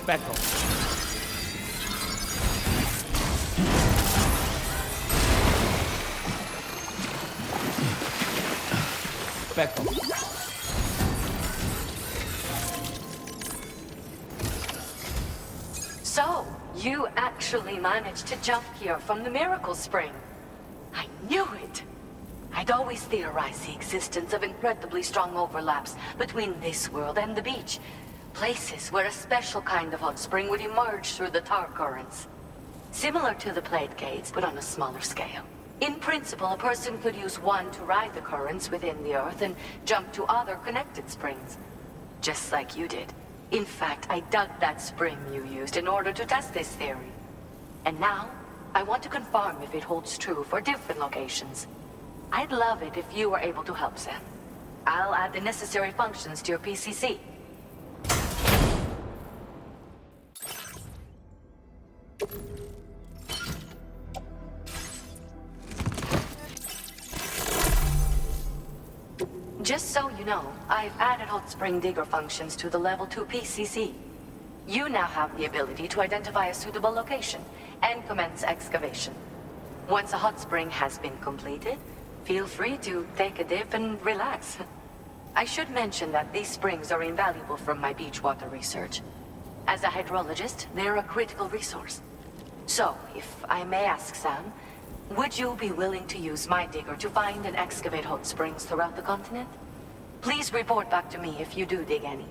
Back home. Back home. So, you actually managed to jump here from the Miracle Spring. I knew it! I'd always theorized the existence of incredibly strong overlaps between this world and the beach. Places where a special kind of hot spring would emerge through the tar currents. Similar to the plate gates, but on a smaller scale. In principle, a person could use one to ride the currents within the Earth and jump to other connected springs. Just like you did. In fact, I dug that spring you used in order to test this theory. And now, I want to confirm if it holds true for different locations. I'd love it if you were able to help, Sam. I'll add the necessary functions to your PCC. Just so you know, I've added hot spring digger functions to the level 2 PCC. You now have the ability to identify a suitable location and commence excavation. Once a hot spring has been completed, feel free to take a dip and relax. I should mention that these springs are invaluable from my beach water research. As a hydrologist, they're a critical resource. So, if I may ask, Sam, would you be willing to use my digger to find and excavate hot springs throughout the continent? Please report back to me if you do dig any.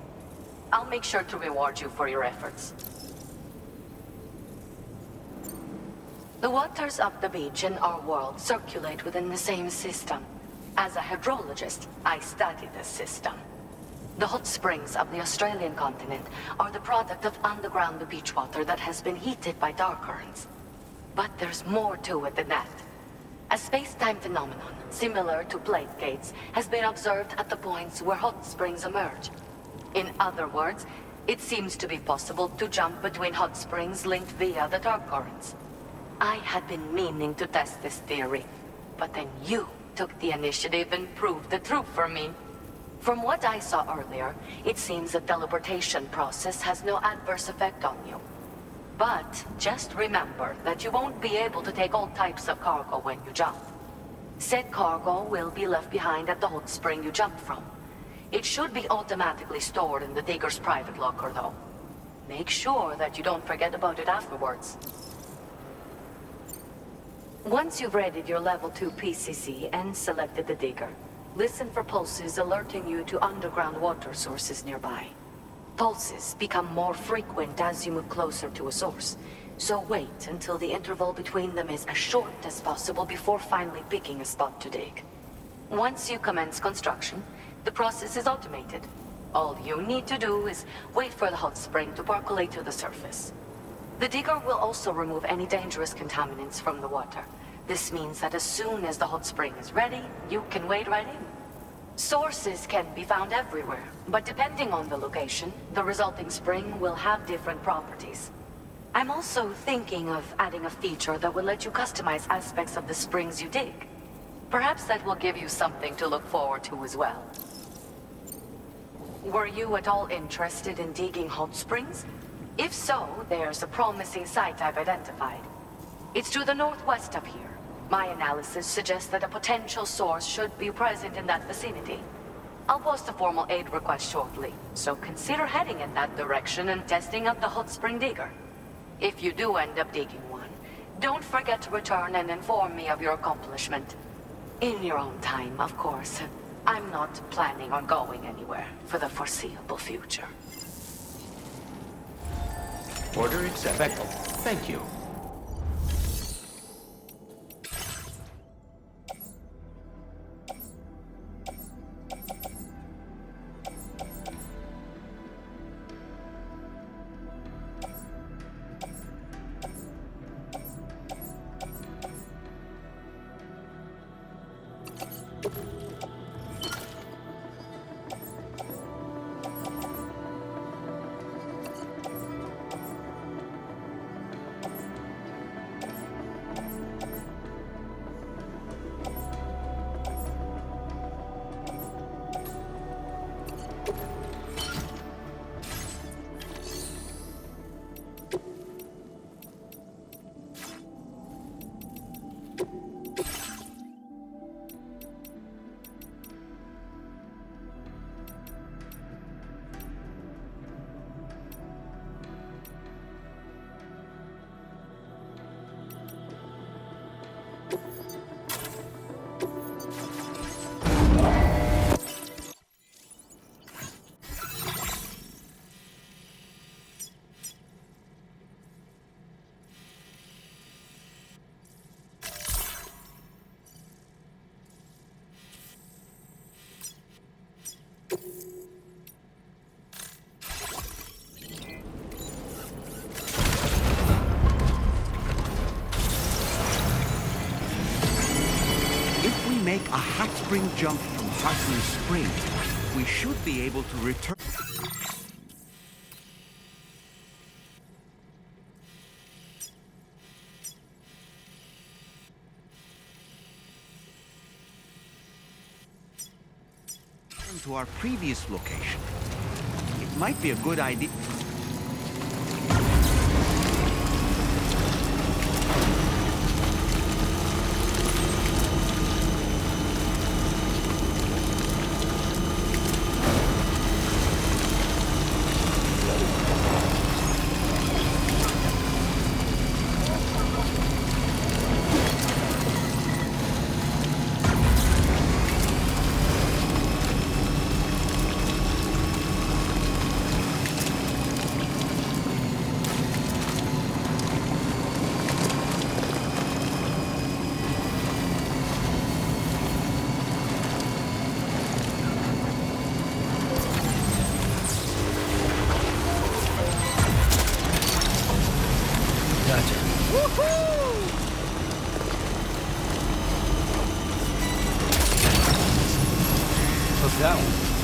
I'll make sure to reward you for your efforts. The waters of the beach and our world circulate within the same system. As a hydrologist, I study this system. The hot springs of the Australian continent are the product of underground beach water that has been heated by dark currents. But there's more to it than that. A space-time phenomenon, similar to plate gates, has been observed at the points where hot springs emerge. In other words, it seems to be possible to jump between hot springs linked via the dark currents. I had been meaning to test this theory, but then you took the initiative and proved the truth for me. From what I saw earlier, it seems the teleportation process has no adverse effect on you. But just remember that you won't be able to take all types of cargo when you jump. Said cargo will be left behind at the hot spring you jumped from. It should be automatically stored in the digger's private locker, though. Make sure that you don't forget about it afterwards. Once you've readied your level 2 PCC and selected the digger, listen for pulses alerting you to underground water sources nearby. Pulses become more frequent as you move closer to a source, so wait until the interval between them is as short as possible before finally picking a spot to dig. Once you commence construction, the process is automated. All you need to do is wait for the hot spring to percolate to the surface. The digger will also remove any dangerous contaminants from the water. This means that as soon as the hot spring is ready, you can wade right in. Sources can be found everywhere, but depending on the location, the resulting spring will have different properties. I'm also thinking of adding a feature that will let you customize aspects of the springs you dig. Perhaps that will give you something to look forward to as well. Were you at all interested in digging hot springs? If so, there's a promising site I've identified. It's to the northwest of here. My analysis suggests that a potential source should be present in that vicinity. I'll post a formal aid request shortly, so consider heading in that direction and testing out the hot spring digger. If you do end up digging one, don't forget to return and inform me of your accomplishment. In your own time, of course. I'm not planning on going anywhere for the foreseeable future. Order accepted. Thank you. A hot spring jump from Hartman Spring. We should be able to return. To our previous location. It might be a good idea. Took that one.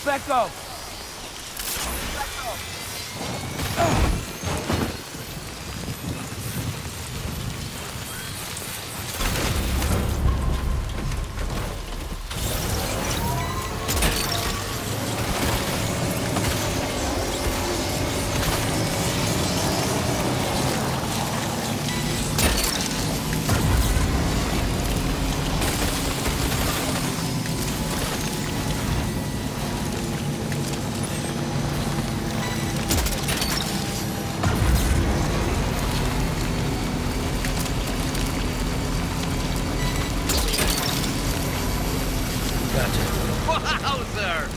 Specco! Wowzer!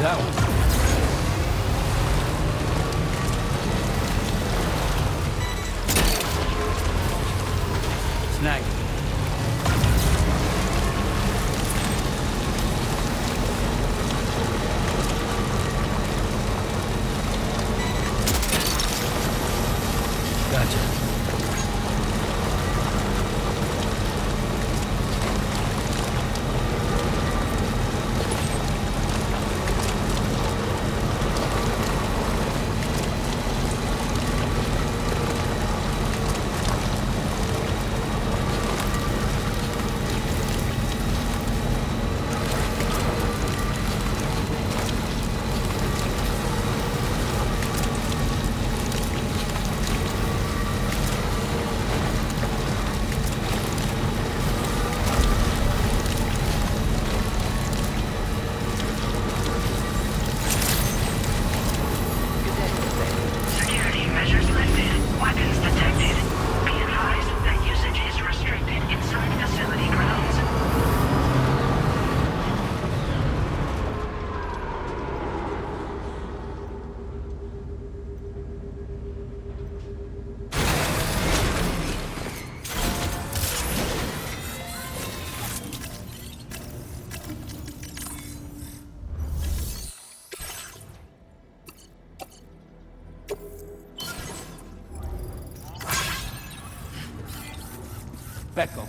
that one? Snag it. Gotcha. Security measures lifted. Weapons detected. Be advised that usage is restricted inside facility grounds. Becco.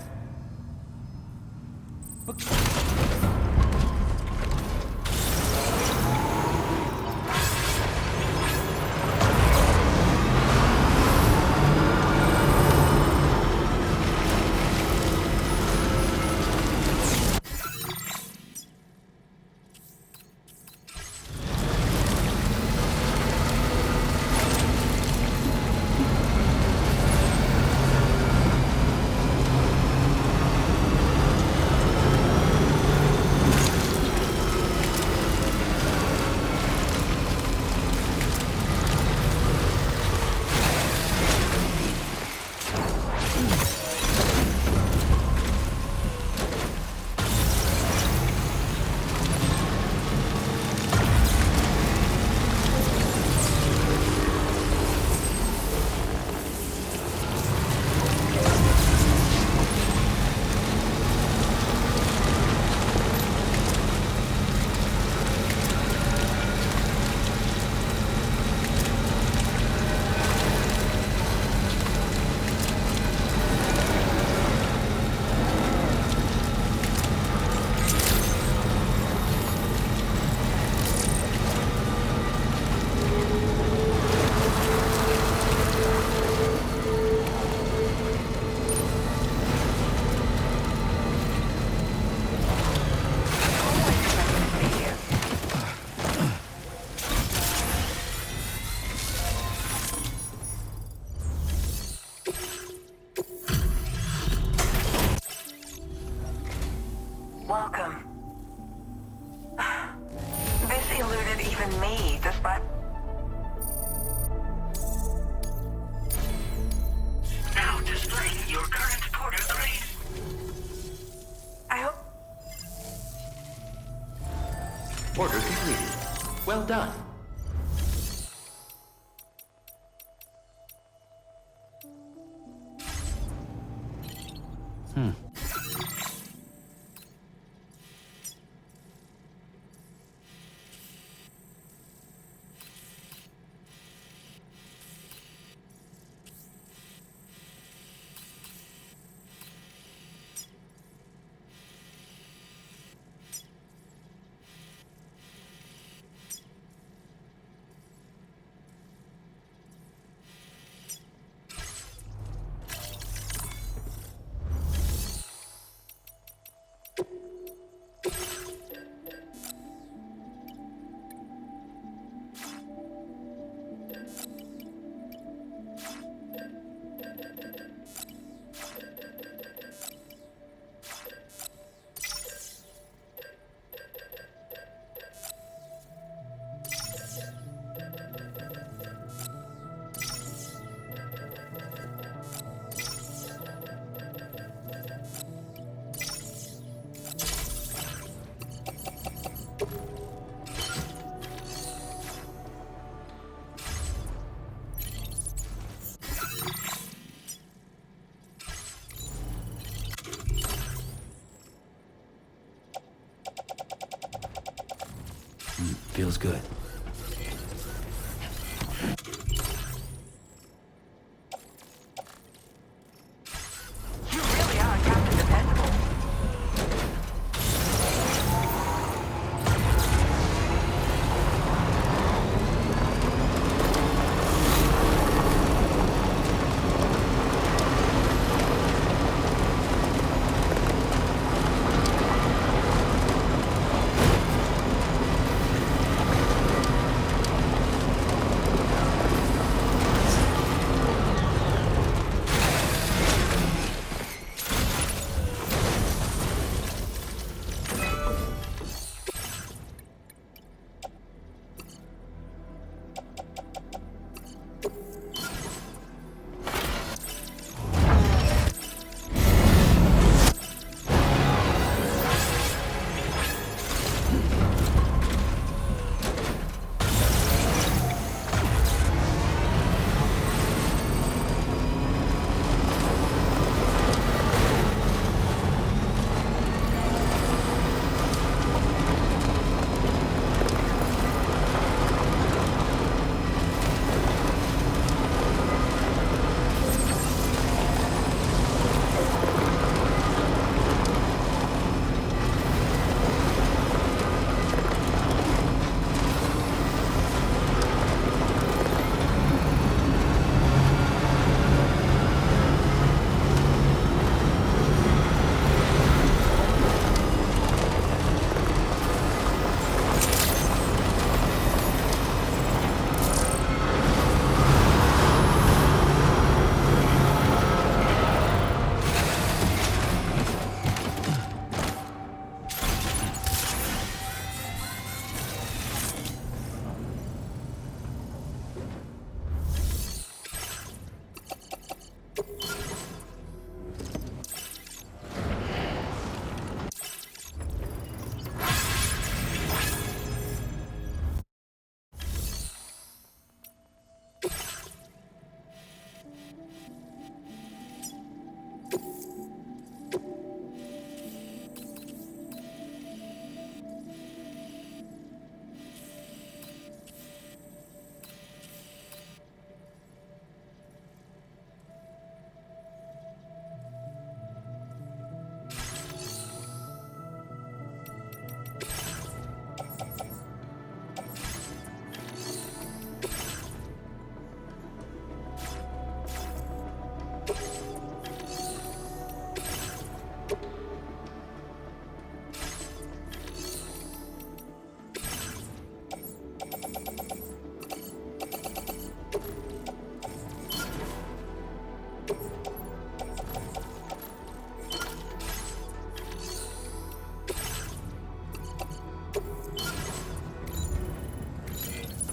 Welcome. This eluded even me, despite... Now displaying your current porter grade. I hope... Order completed. Well done. feels good. You really are Captain Dependable.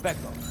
Becco.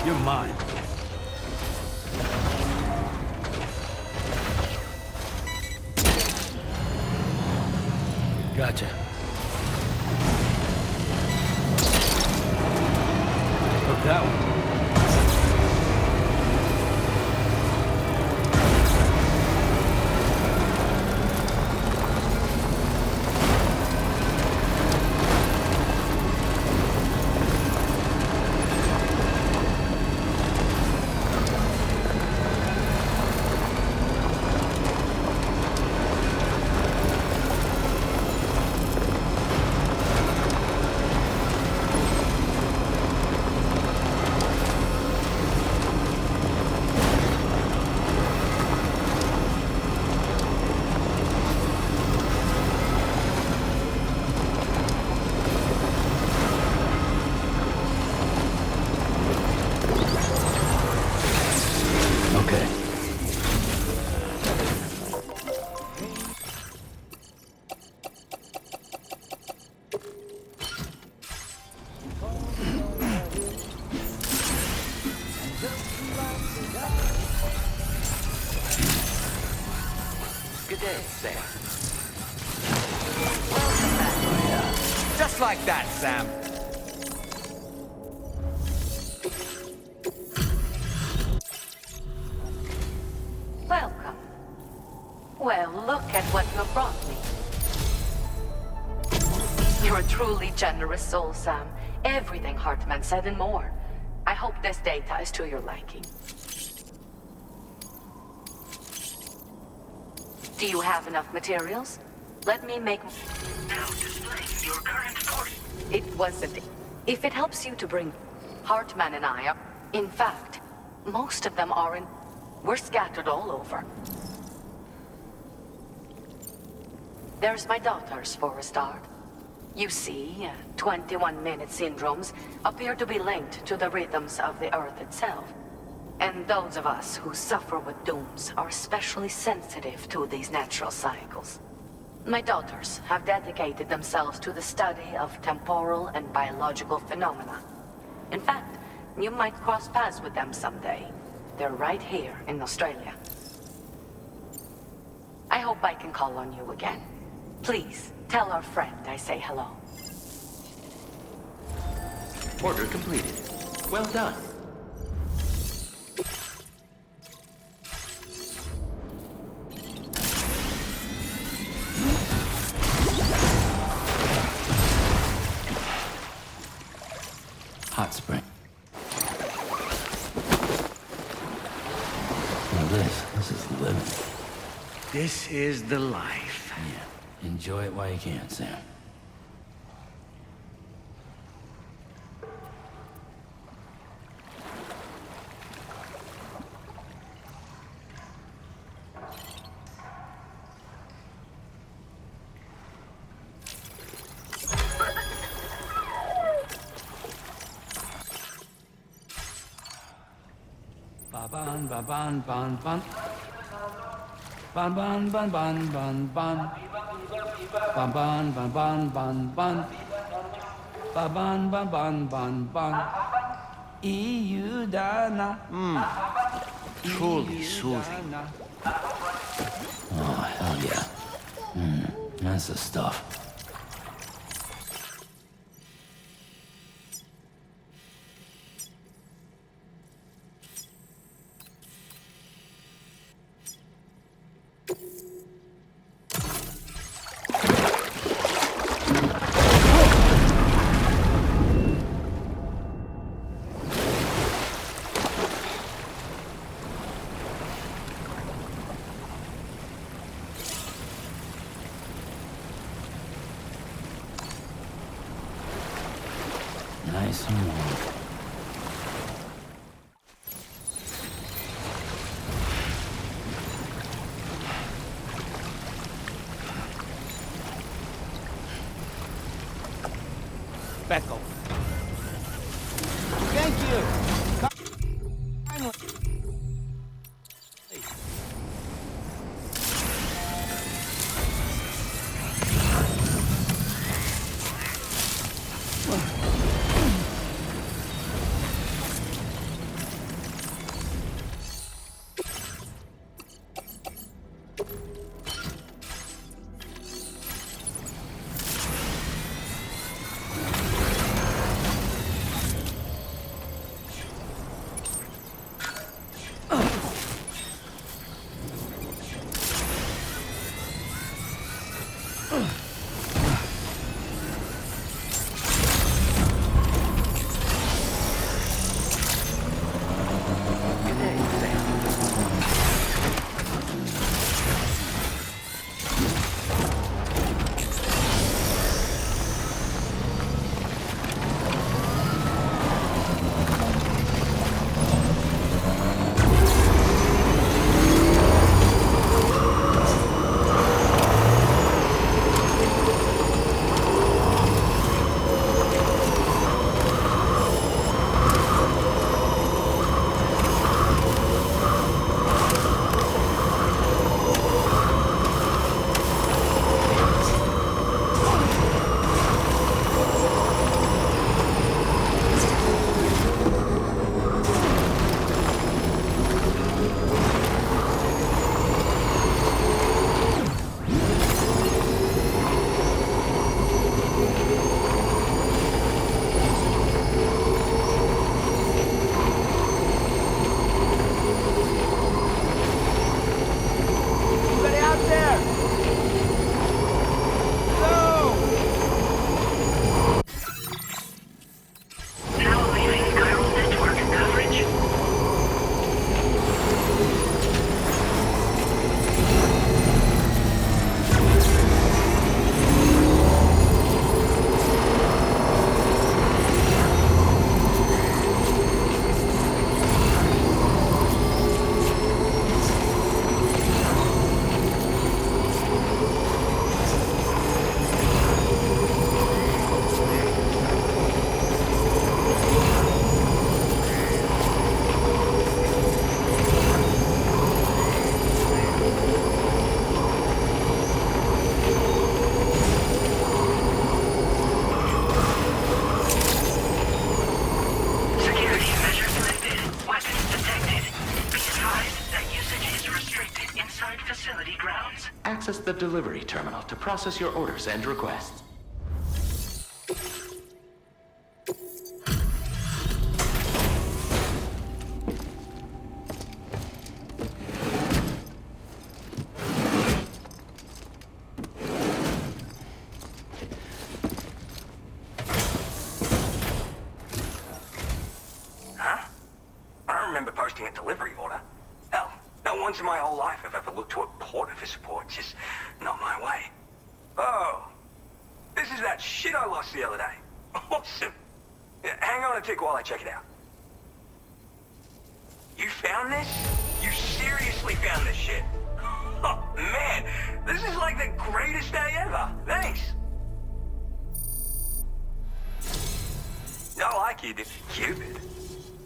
You're mine. Gotcha. Took that one. Okay. Good day, Sam. Just like that, Sam. Welcome. Well, look at what you brought me. You're a truly generous soul, Sam. Everything Hartman said and more. I hope this data is to your liking. Do you have enough materials? Let me make... Now displaying your current course. It wasn't... If it helps you to bring... Hartman and I are... In fact, most of them are in... We're scattered all over. There's my daughters, for a start. You see, 21-minute syndromes appear to be linked to the rhythms of the Earth itself. And those of us who suffer with dooms are especially sensitive to these natural cycles. My daughters have dedicated themselves to the study of temporal and biological phenomena. In fact, you might cross paths with them someday. They're right here in Australia. I hope I can call on you again. Please, tell our friend I say hello. Order completed. Well done. Hot spring. Now this is living. This is the life. Yeah. Enjoy it while you can, Sam. Ba-ban, ba-ban, ban, ban. Ban, ban, ban, ban, ban, ban. Ban, ban, ban, ban, ban, ban. Ba-ban, ban, ban, ban, ban. Iudana. Truly soothing. Oh, hell yeah. That's the stuff. Nice and warm. Beckel. Thank you. Finally. delivery terminal to process your orders and requests. Huh? I don't remember posting a delivery order. Hell, not once in my whole life have I ever looked to a porter for support. Just not my way. Oh, this is that shit I lost the other day. Awesome. Yeah, hang on a tick while I check it out. You found this? You seriously found this shit? Oh, man, this is like the greatest day ever. Thanks. I like you, Cupid.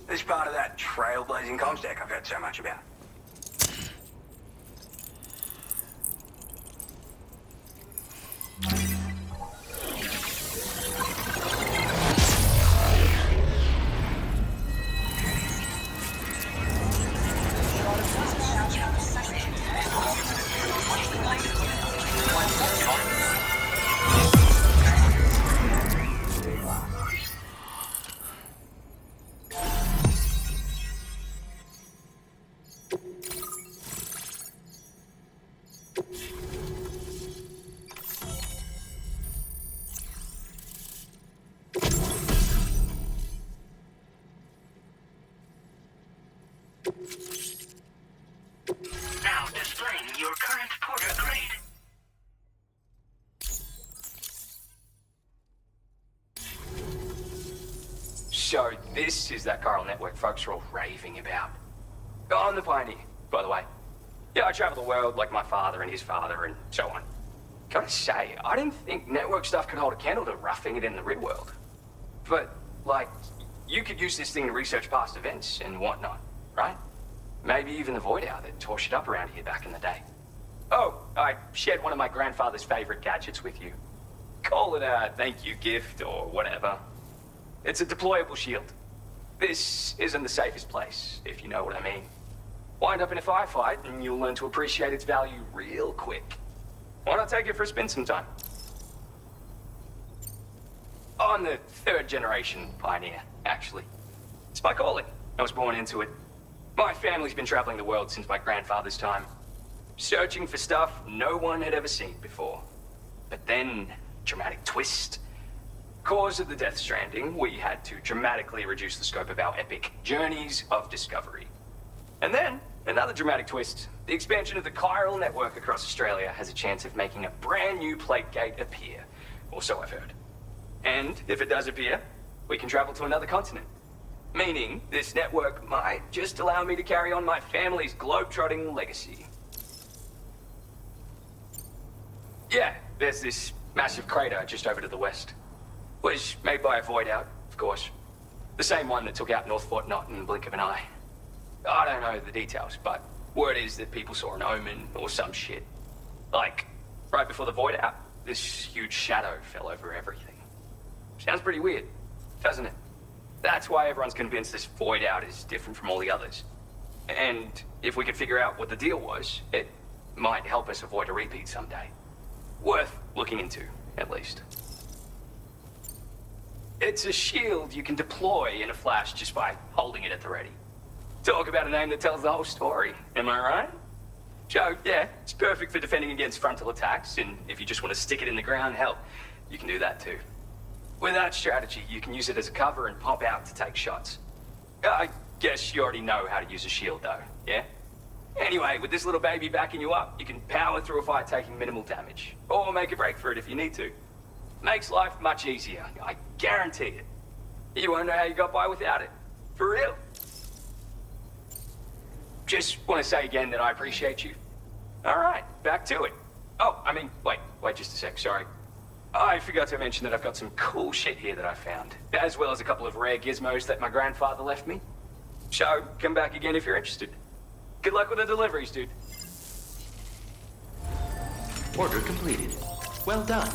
This part of that trailblazing comstack I've heard so much about. Now displaying your current porter grade. So this is that chiral network folks are all raving about. I'm the Pioneer, by the way. Yeah, I travel the world like my father and his father and so on. Gotta say, I didn't think network stuff could hold a candle to roughing it in the real world. But, like, you could use this thing to research past events and whatnot, right? Maybe even the Void Hour that tore shit up around here back in the day. Oh, I shared one of my grandfather's favorite gadgets with you. Call it a thank you gift or whatever. It's a deployable shield. This isn't the safest place, if you know what I mean. Wind up in a firefight and you'll learn to appreciate its value real quick. Why not take it for a spin sometime? I'm the third generation Pioneer, actually. It's my calling. I was born into it. My family's been traveling the world since my grandfather's time, searching for stuff no one had ever seen before. But then, dramatic twist. Cause of the Death Stranding, we had to dramatically reduce the scope of our epic journeys of discovery. And then, another dramatic twist. The expansion of the chiral network across Australia has a chance of making a brand new plague gate appear. Or so I've heard. And if it does appear, we can travel to another continent. Meaning, this network might just allow me to carry on my family's globetrotting legacy. Yeah, there's this massive crater just over to the west. Was made by a void out, of course. The same one that took out North Fort Knot in the blink of an eye. I don't know the details, but word is that people saw an omen or some shit. Like, right before the void out, this huge shadow fell over everything. Sounds pretty weird, doesn't it? That's why everyone's convinced this void out is different from all the others. And if we could figure out what the deal was, it might help us avoid a repeat someday. Worth looking into, at least. It's a shield you can deploy in a flash just by holding it at the ready. Talk about a name that tells the whole story, am I right? So, yeah, it's perfect for defending against frontal attacks, and if you just want to stick it in the ground, hell, you can do that too. With that strategy, you can use it as a cover and pop out to take shots. I guess you already know how to use a shield though, yeah? Anyway, with this little baby backing you up, you can power through a fight taking minimal damage. Or make a break for it if you need to. Makes life much easier, I guarantee it. You won't know how you got by without it. For real. Just want to say again that I appreciate you. Alright, back to it. Oh, I mean, wait just a sec, sorry. I forgot to mention that I've got some cool shit here that I found, as well as a couple of rare gizmos that my grandfather left me. So, come back again if you're interested. Good luck with the deliveries, dude. Order completed. Well done.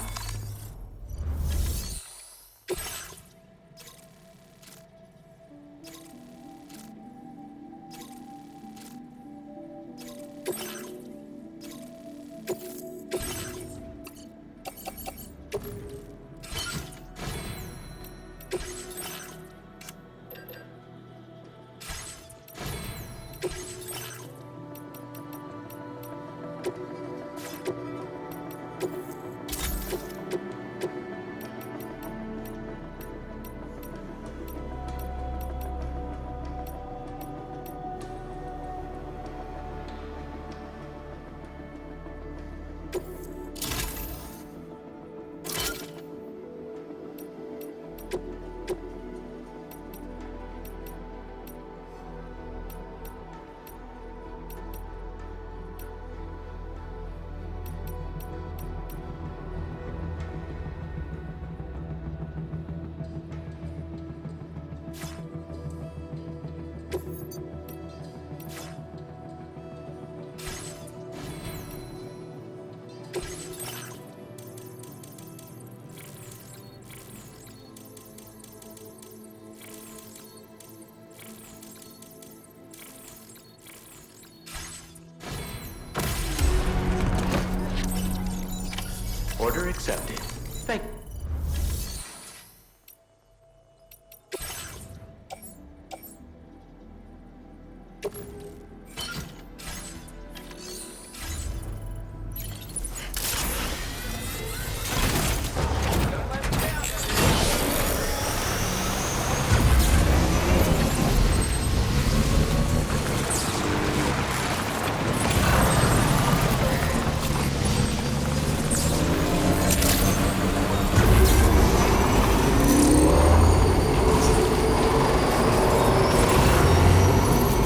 accepted. Thank...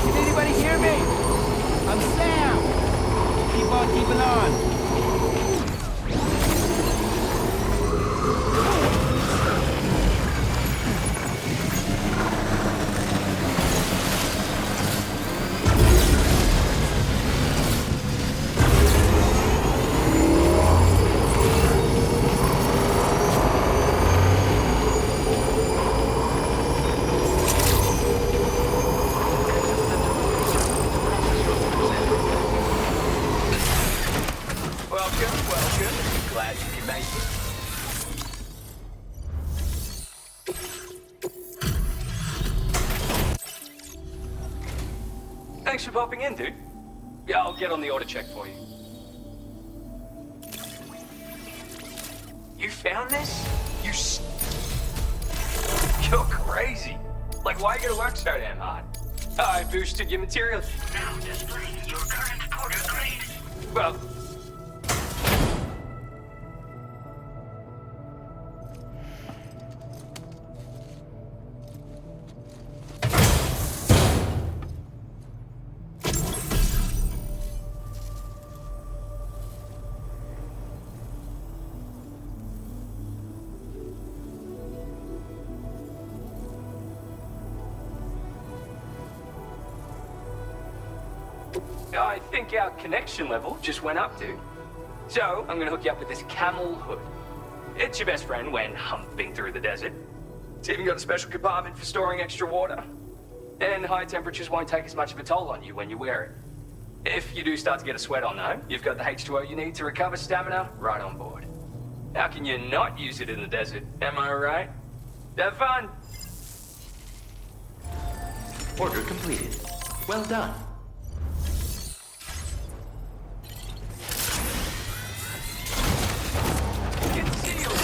Can anybody hear me? I'm Sam. Keep on keeping on. Welcome. Glad you can make it. Thanks for popping in, dude. Yeah, I'll get on the order check for you. You found this? You're crazy. Like, why you gotta work so damn hard? I boosted your materials. Now displaying your current porter grade. Well... I think our connection level just went up, dude. So, I'm gonna hook you up with this camel hood. It's your best friend when humping through the desert. It's even got a special compartment for storing extra water. And high temperatures won't take as much of a toll on you when you wear it. If you do start to get a sweat on though, you've got the H2O you need to recover stamina right on board. How can you not use it in the desert, am I right? Have fun! Order completed. Well done. It's sealed!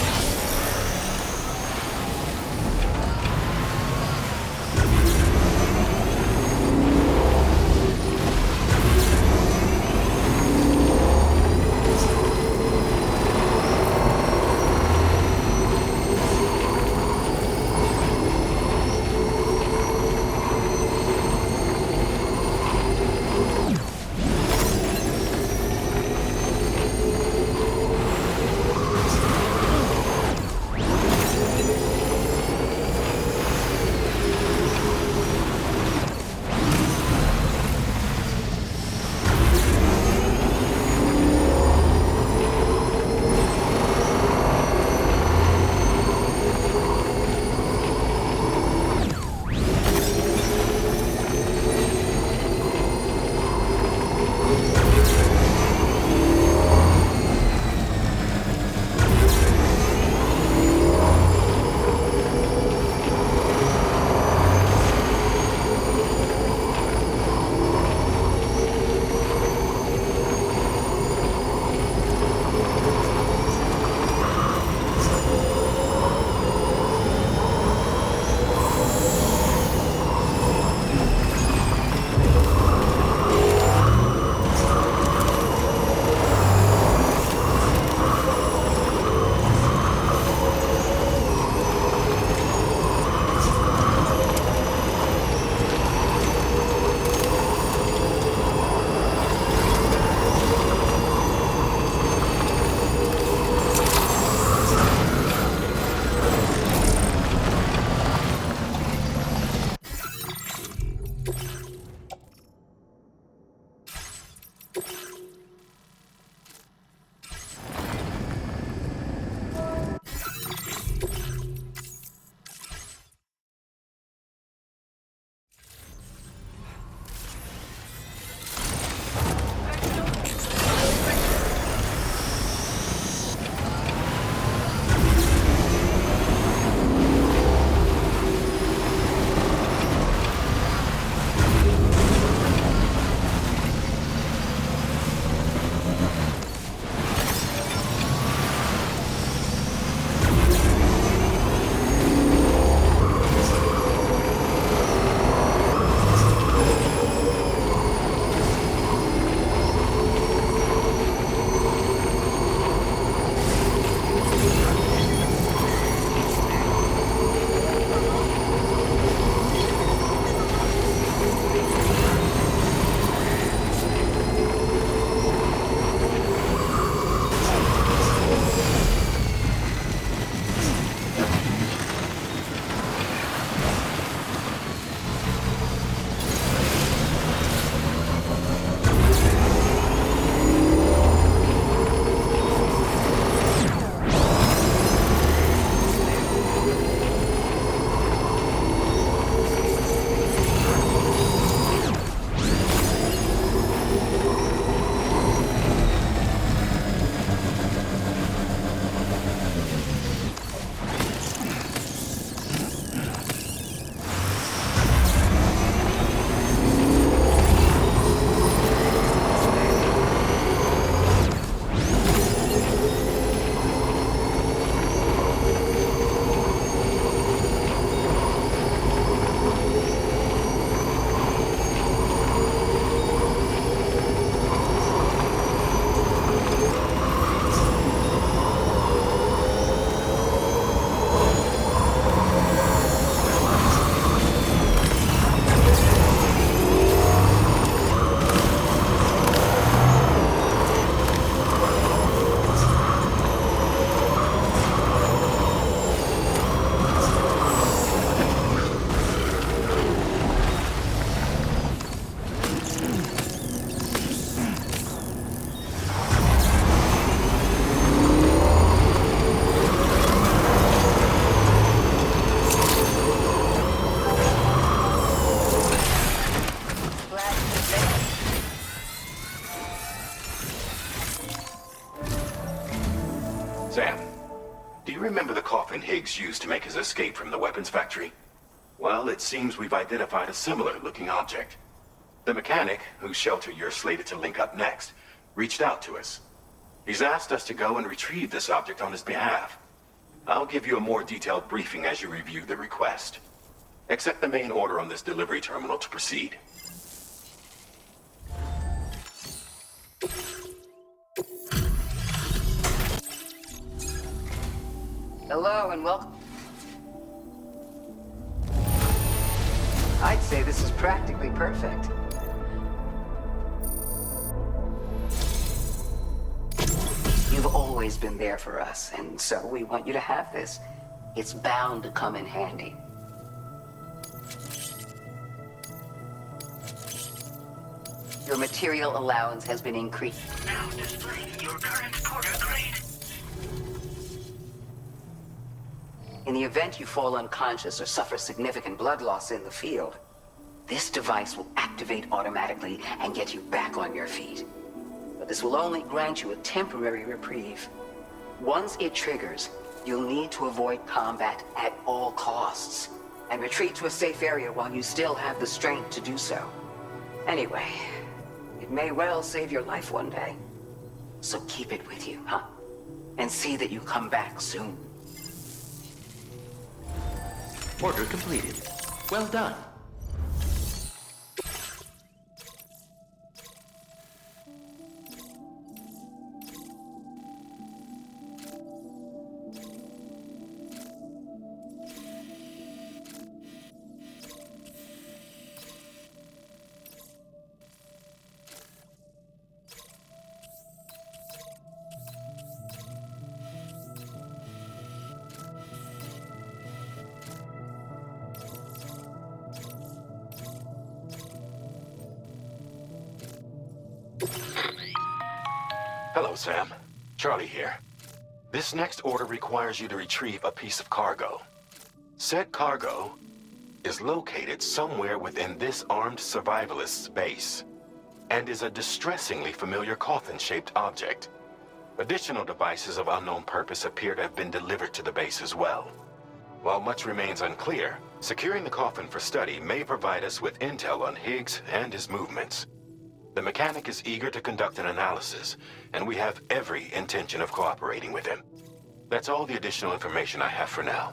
used to make his escape from the weapons factory? Well, it seems we've identified a similar-looking object. The mechanic, whose shelter you're slated to link up next, reached out to us. He's asked us to go and retrieve this object on his behalf. I'll give you a more detailed briefing as you review the request. Accept the main order on this delivery terminal to proceed. Hello and welcome. I'd say this is practically perfect. You've always been there for us, and so we want you to have this. It's bound to come in handy. Your material allowance has been increased. Now displaying your current porter grade. In the event you fall unconscious or suffer significant blood loss in the field, this device will activate automatically and get you back on your feet. But this will only grant you a temporary reprieve. Once it triggers, you'll need to avoid combat at all costs and retreat to a safe area while you still have the strength to do so. Anyway, it may well save your life one day. So keep it with you, huh? And see that you come back soon. Order completed. Well done. Hello, Sam. Charlie here. This next order requires you to retrieve a piece of cargo. Said cargo is located somewhere within this armed survivalist's base, and is a distressingly familiar coffin-shaped object. Additional devices of unknown purpose appear to have been delivered to the base as well. While much remains unclear, securing the coffin for study may provide us with intel on Higgs and his movements. The mechanic is eager to conduct an analysis, and we have every intention of cooperating with him. That's all the additional information I have for now.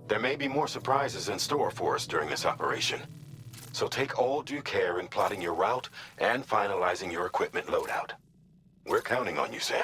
There may be more surprises in store for us during this operation, so take all due care in plotting your route and finalizing your equipment loadout. We're counting on you, Sam.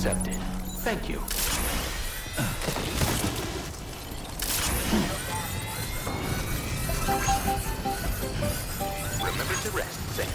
accepted. Thank you. Remember to rest, Sam.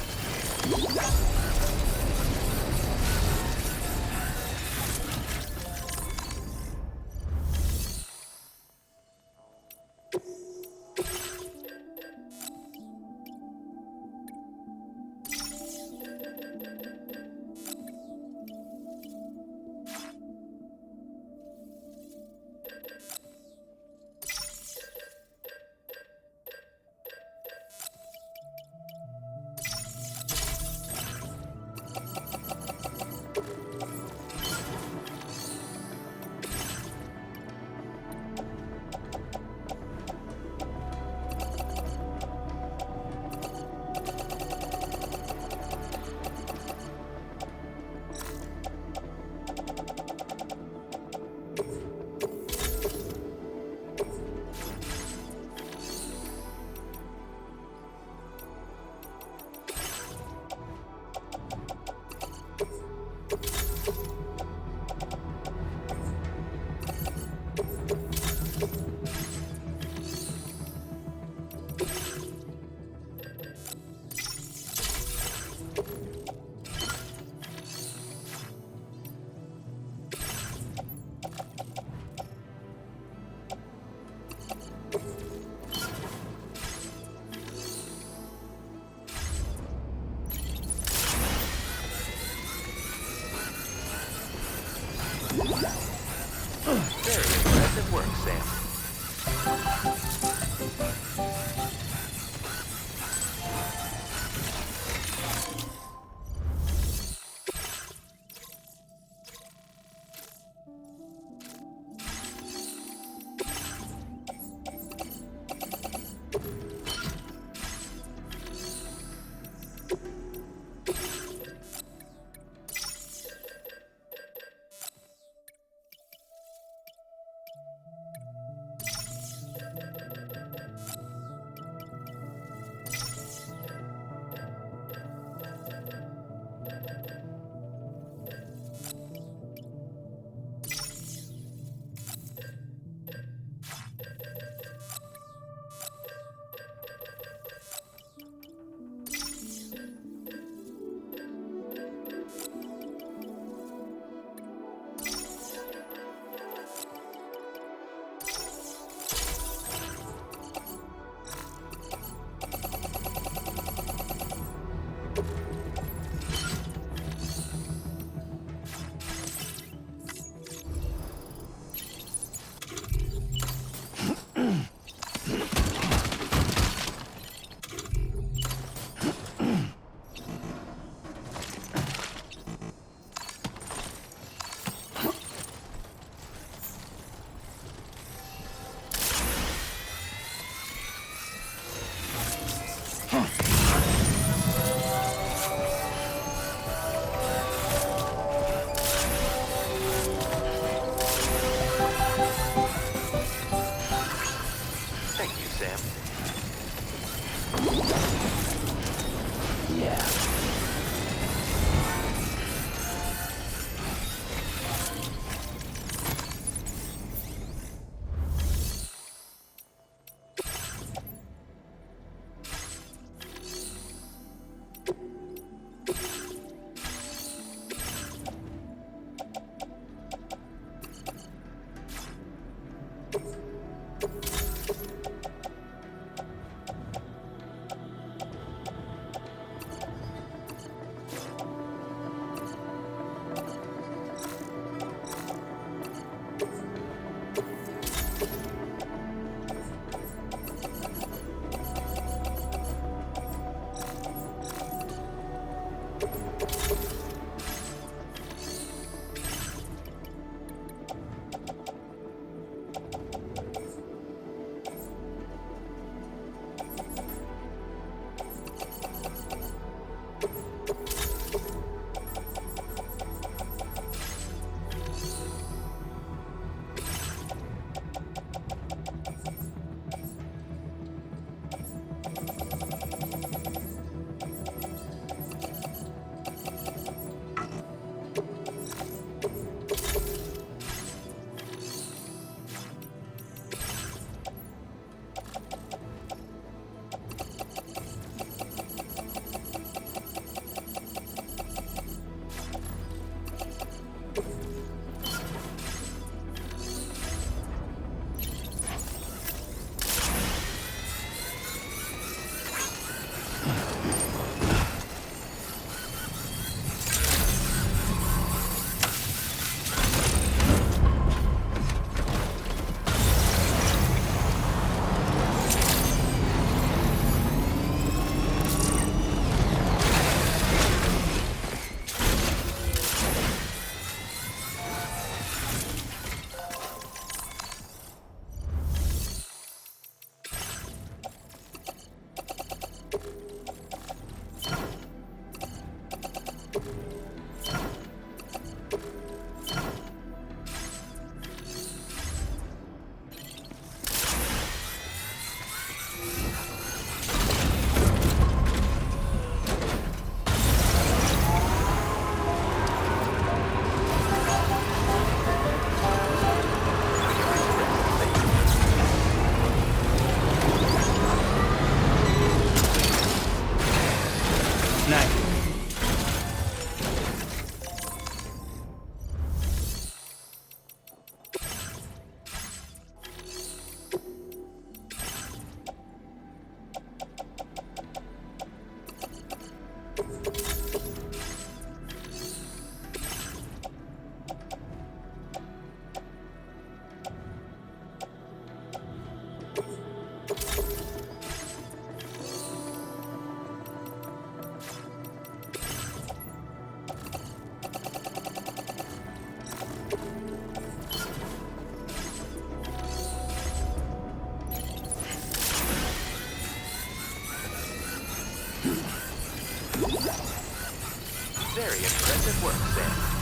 Very impressive work, Sam. Very impressive work, Sam.